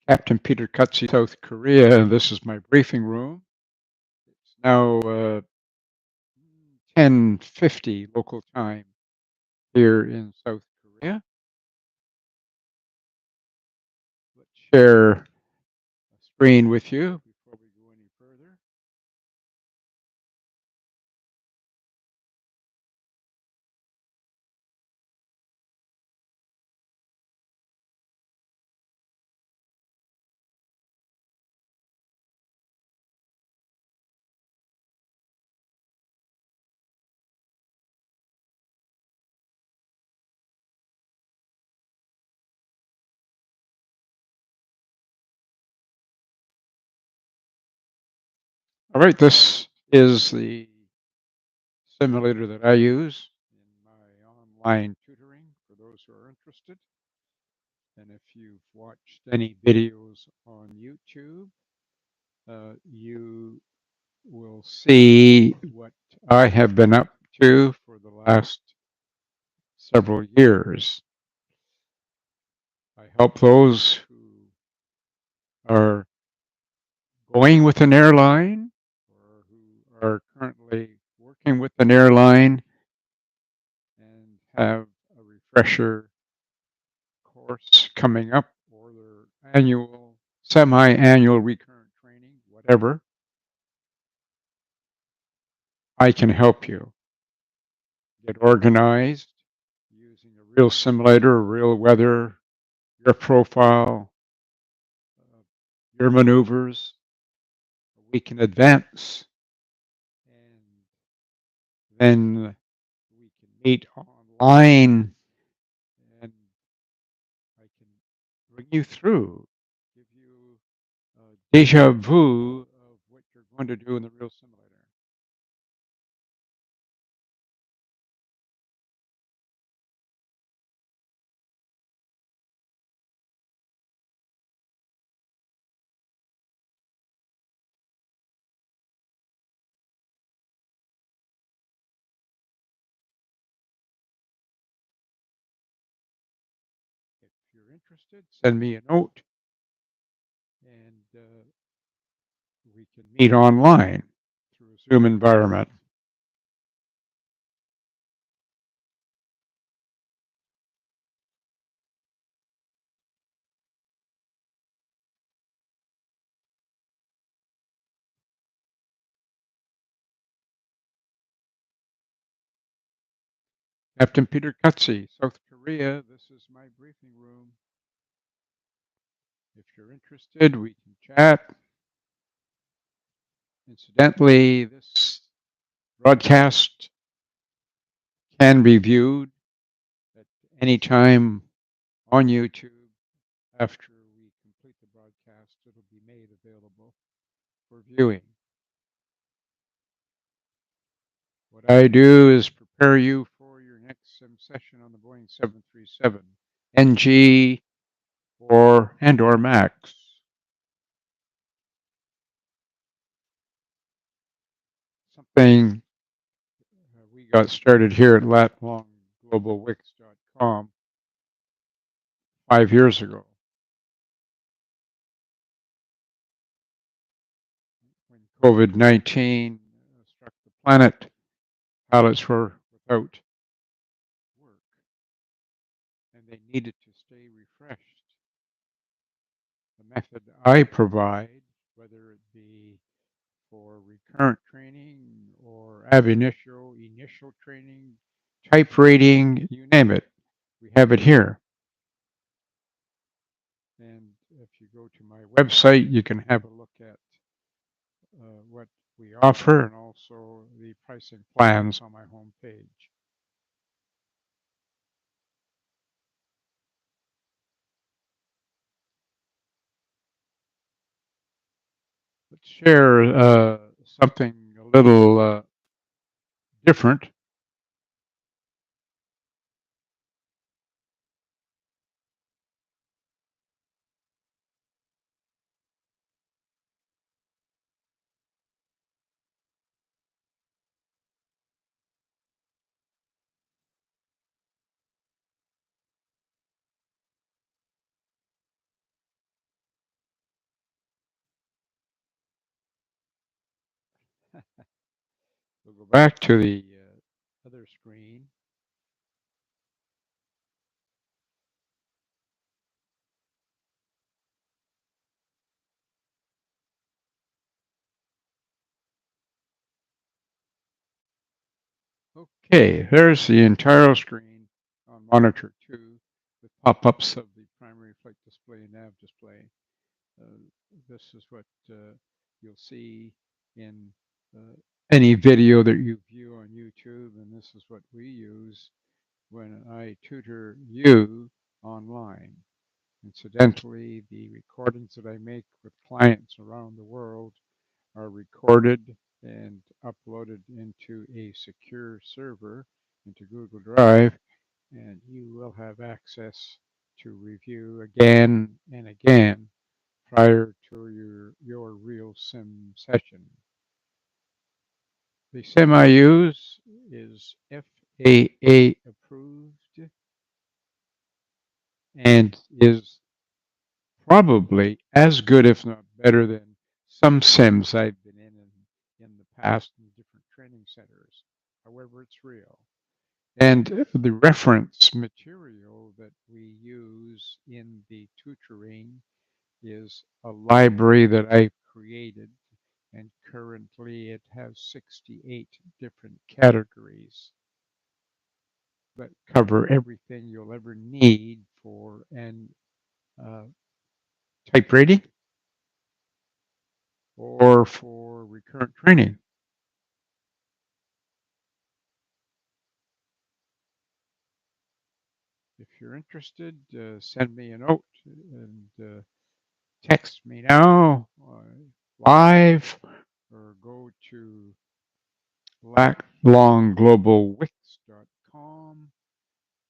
Captain Peter Cutsie, South Korea, and this is my briefing room. It's now 10:50 local time here in South Korea. Let's share a screen with you before we go any further. All right, this is the simulator that I use in my online tutoring for those who are interested. And if you've watched any videos on YouTube, you will see what I have been up to for the last several years. I help those who are going with an airline or who are currently working with an airline and have a refresher course coming up or their annual, semi-annual recurrent training, whatever. I can help you get organized using a real simulator, real weather, your profile, your maneuvers a week in advance, and then we can meet online and I can bring you through, give you a deja vu of what you're going to do in the real simulator. If you're interested, send me a note and we can meet online through a Zoom environment. Captain Peter Cutsie, South Korea. This is my briefing room. If you're interested, we can chat. Incidentally, this broadcast can be viewed at any time on YouTube. After we complete the broadcast, it'll be made available for viewing. What I do is prepare you for your next sim session on the Boeing 737 NG or Max. Something we got started here at latlongglobalwix.com 5 years ago. When COVID-19 struck the planet, pilots were without work and they needed to stay refreshed. The method I provide, whether it be for recurrent training or ab initio, initial training, type rating, you name it, we have it here. And if you go to my website, you can have a look at what we offer and also the pricing plans on my homepage. Let's share something a little different. We'll go back to the other screen. Okay, there's the entire screen on monitor 2 with pop-ups of the primary flight display and nav display. This is what you'll see in any video that you view on YouTube, and this is what we use when I tutor you online. Incidentally, the recordings that I make with clients around the world are recorded and uploaded into a secure server, into Google Drive, and you will have access to review again and again prior to your real sim session. The sim I use is FAA approved and is probably as good, if not better, than some sims I've been in the past in different training centers. However, it's real. And the reference material that we use in the tutoring is a library that I've created, and currently it has 68 different categories that cover everything you'll ever need for an type rating or for recurrent training. If you're interested, send me a note and text me now live, or go to latlongglobalwix.com,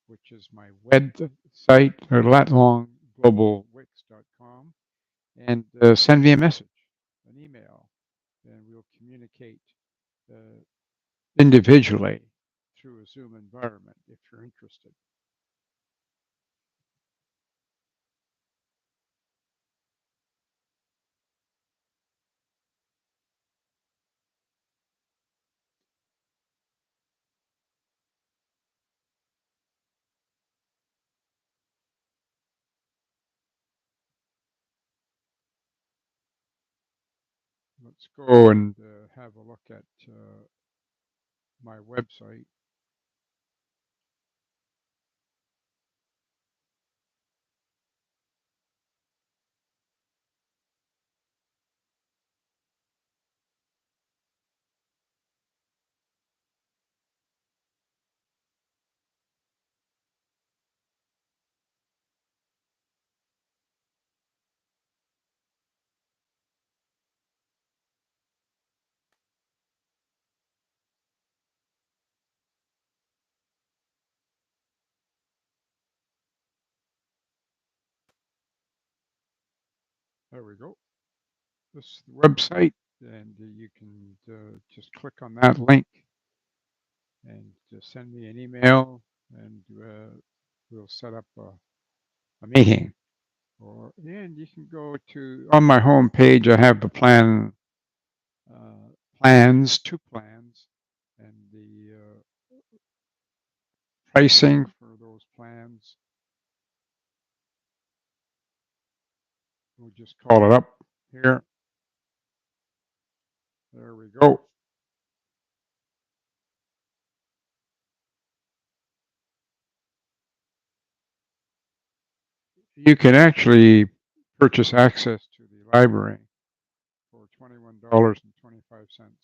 which is my website, or latlongglobalwix.com, and send me a message, an email, and we'll communicate individually through a Zoom environment if you're interested. Let's go and have a look at my website. There we go. This is the website, and you can just click on that link and just send me an email, and we'll set up a meeting. And you can go to, on my home page, I have the plans, 2 plans, and the pricing for those plans. We'll just call it up here. There we go. You can actually purchase access to the library for $21.25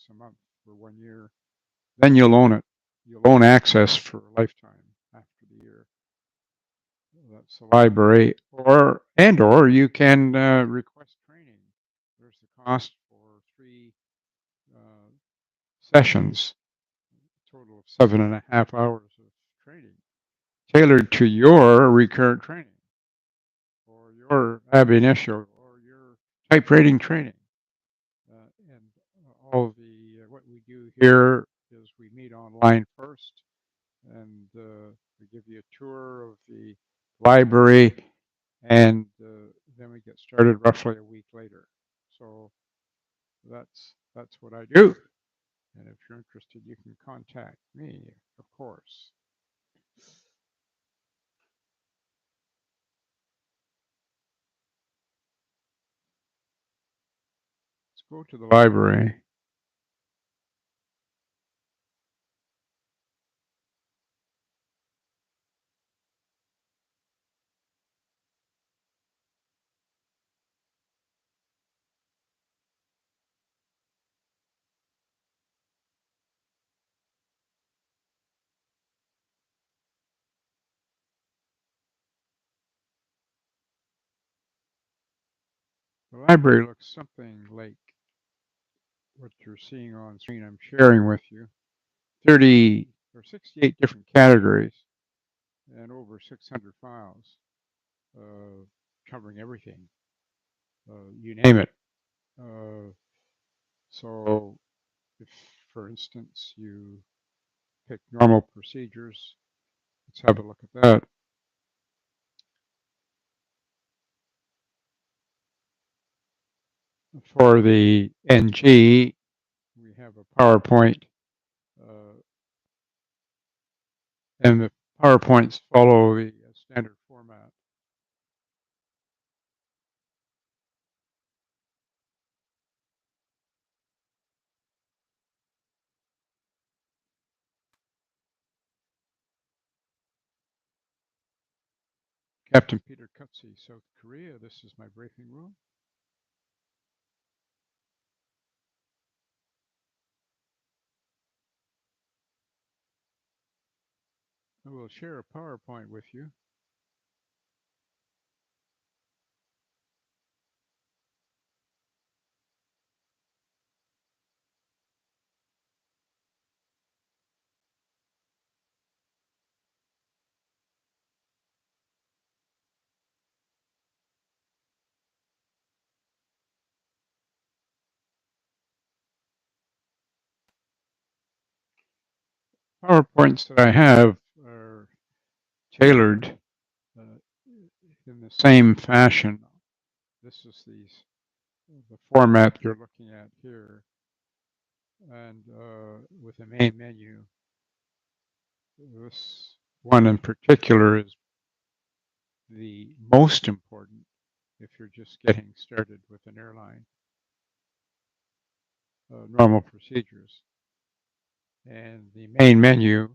a month for 1 year. Then you'll own it. You'll own access for a lifetime after the year. That's the library, or you can request training. There's the cost for 3 sessions, a total of 7.5 hours of training, tailored to your recurrent training, or your ab initio, or your type rating training. And all the what we do here is we meet online first, and we give you a tour of the library, and then we get started roughly a week later. So that's what I do. And if you're interested, you can contact me, of course. Let's go to the library. The library looks something like what you're seeing on screen. I'm sharing with you 30 or 68 different categories and over 600 files covering everything. You name it. So if, for instance, you pick normal procedures, let's have a look at that. For the NG, we have a PowerPoint, and the PowerPoints follow the standard format. Captain Peter Cutsey, South Korea. This is my briefing room. I will share a PowerPoint with you. PowerPoints that I have are tailored in the same fashion. This is the format you're looking at here, and with the main menu. This one in particular is the most important if you're just getting started with an airline. Normal procedures. And the main menu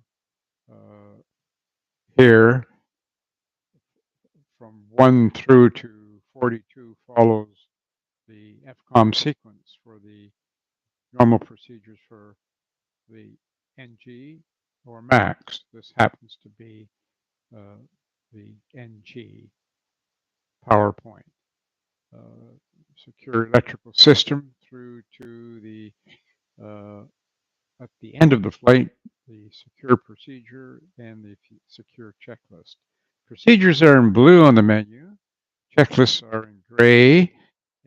here from 1 through to 42 follows the FCOM sequence for the normal procedures for the NG or MAX. This happens to be the NG PowerPoint. Secure electrical system through to the at the end of the flight, the secure procedure and the secure checklist. Procedures are in blue on the menu. Checklists are in gray,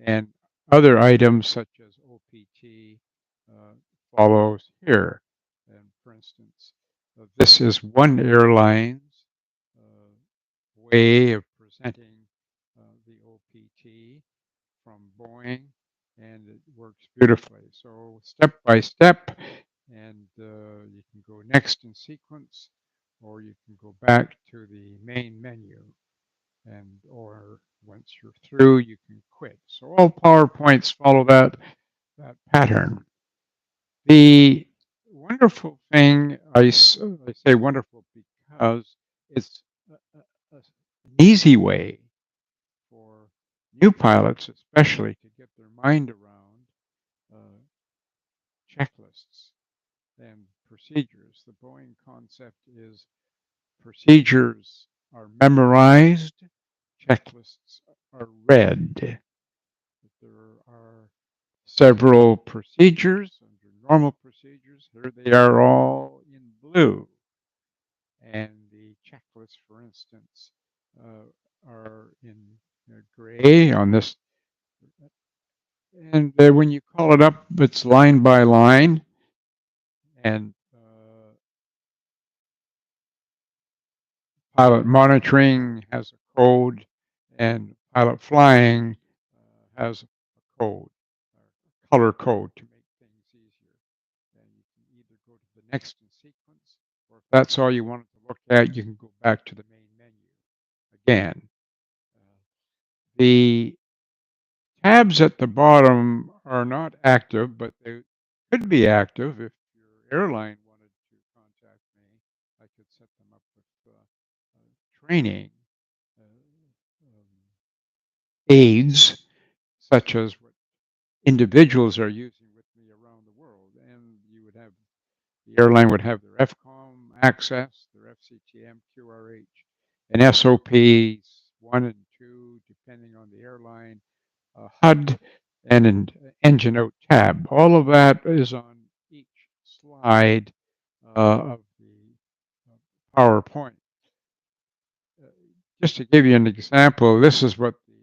and other items such as OPT follows here. And for instance, this is one airline's way of presenting the OPT from Boeing, and it works beautifully. So step by step, and you can go next in sequence, or you can go back to the main menu, and or once you're through, you can quit. So all PowerPoints follow that pattern. The wonderful thing, I say wonderful because it's an easy way for new pilots, especially, to get their mind around checklists and procedures. The Boeing concept is procedures are memorized, checklists are read. There are several procedures under normal procedures. Here they are all in blue. And the checklists, for instance, are in gray on this. And when you call it up, it's line by line. And pilot monitoring has a code, and pilot flying has a code, a color code to make things easier. And you next in sequence, or if that's all you wanted to look at, you can go back to the main menu again. The tabs at the bottom are not active, but they could be active if your airline wanted to contact me. I could set them up with training aids, such as what individuals are using with me around the world. And you would have the airline would have their FCOM access, their FCTM, QRH, and SOPs 1 and 2, depending on the airline, HUD, and an engine out tab. All of that is on each slide of the PowerPoint. Just to give you an example, this is what the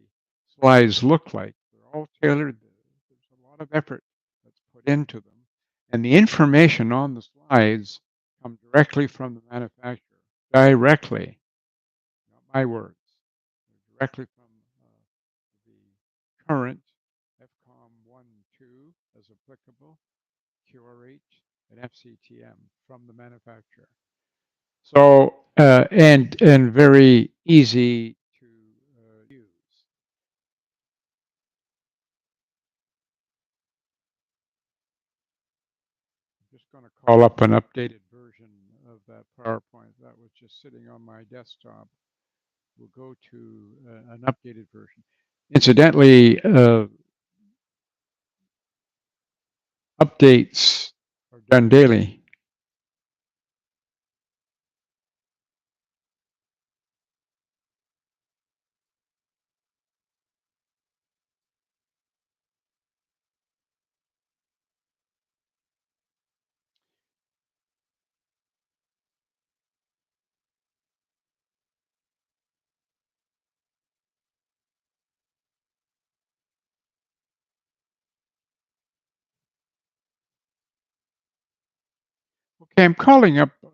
slides look like. They're all tailored. There's a lot of effort that's put into them. And the information on the slides come directly from the manufacturer, directly, not my words, directly from the current FCOM 1 and 2 as applicable, QRH, and FCTM from the manufacturer. So, and very easy to use. I'm just going to call up an updated version of that PowerPoint that was just sitting on my desktop. We'll go to an updated version. Incidentally, updates are done daily. Okay, I'm calling up the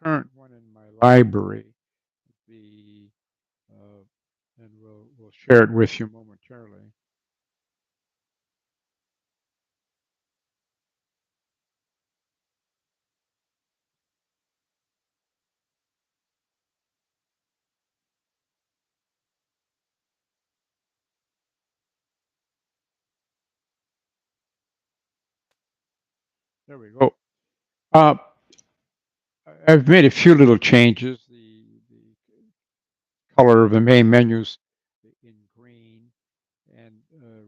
current one in my library, the and we'll share it with you momentarily. There we go. I've made a few little changes. The color of the main menus in green, and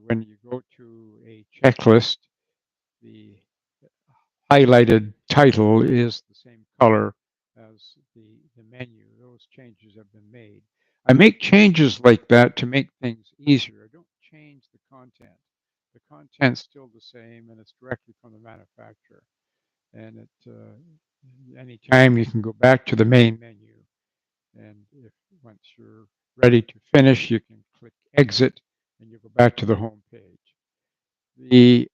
when you go to a checklist, the highlighted title is the same color as the menu. Those changes have been made. I make changes like that to make things easier. I don't change the content. The content's still the same, and it's directly from the manufacturer. And anytime you can go back to the main menu, and if once you're ready to finish, you can click exit, and you go back to the home page. The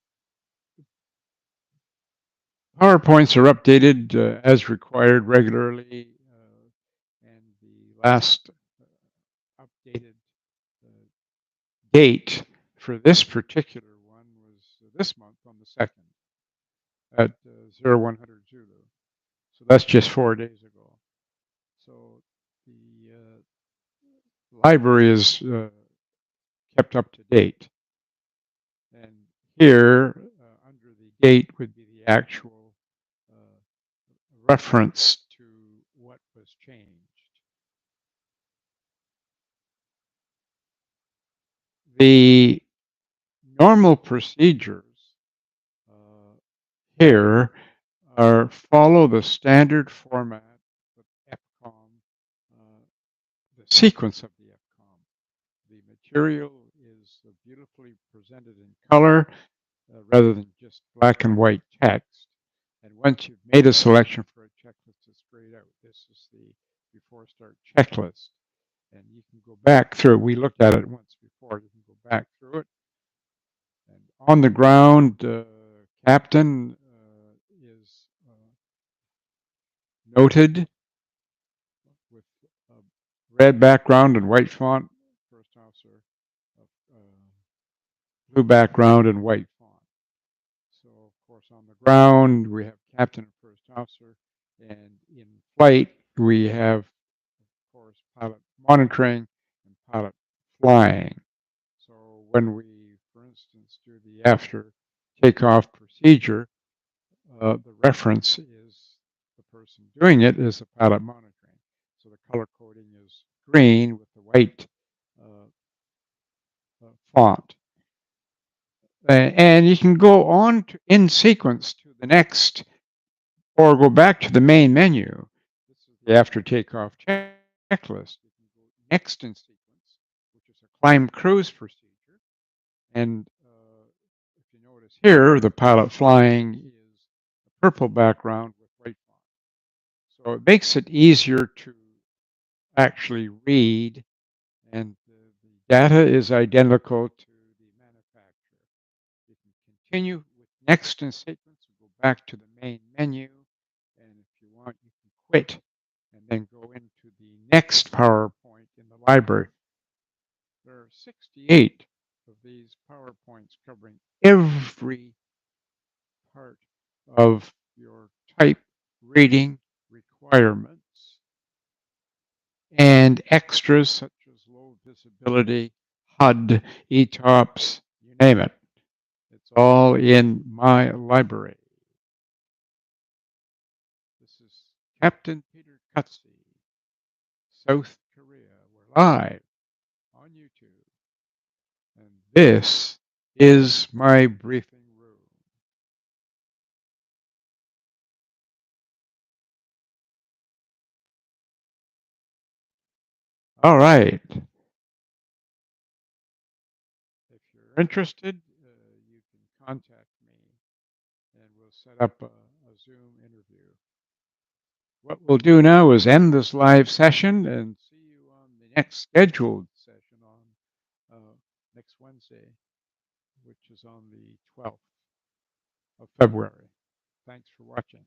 PowerPoints are updated as required regularly, and the last updated date for this particular one was this month on the 2nd at 0100 Zulu. So that's just 4 days ago. So the library is kept up to date. And here, under the date would be the actual reference to what was changed. The normal procedures here are follow the standard format of FCOM, the sequence of the FCOM. The material is beautifully presented in color rather than just black and white text. And once you've made a selection for a checklist, it's grayed out. This is the before start checklist. And you can go back through. We looked at it once before. You can go back through it. And on the ground, captain is noted with a red background and white font. First officer, blue background and white font. So, of course, on the ground, we have captain and first officer, and in flight, we have, of course, pilot monitoring and pilot flying. So when we, for instance, do the after takeoff procedure, the reference is the person doing it is the pilot monitoring. So the color coding is green with the white uh, font. And you can go on to, in sequence to the next or go back to the main menu. This is the after takeoff checklist. You can go next in sequence, which is a climb cruise procedure. And if you notice here, the pilot flying is a purple background with white font. So it makes it easier to actually read, and the data is identical to the manufacturer. You can continue with next in sequence and go back to the main menu. And if you want, you can quit and then go into the next PowerPoint in the library. There are 68 of these PowerPoints covering every part of your type reading requirements and extras such as low visibility, HUD, ETOPS, you name it. It's all in my library. This is Captain Peter Cutsey, South Korea. We're live on YouTube. And this is my briefing room. All right. If you're interested, you can contact me and we'll set up a Zoom interview. What we'll do now is end this live session and see you on the next scheduled session on next Wednesday, which is on the 12th of February. Thanks for watching.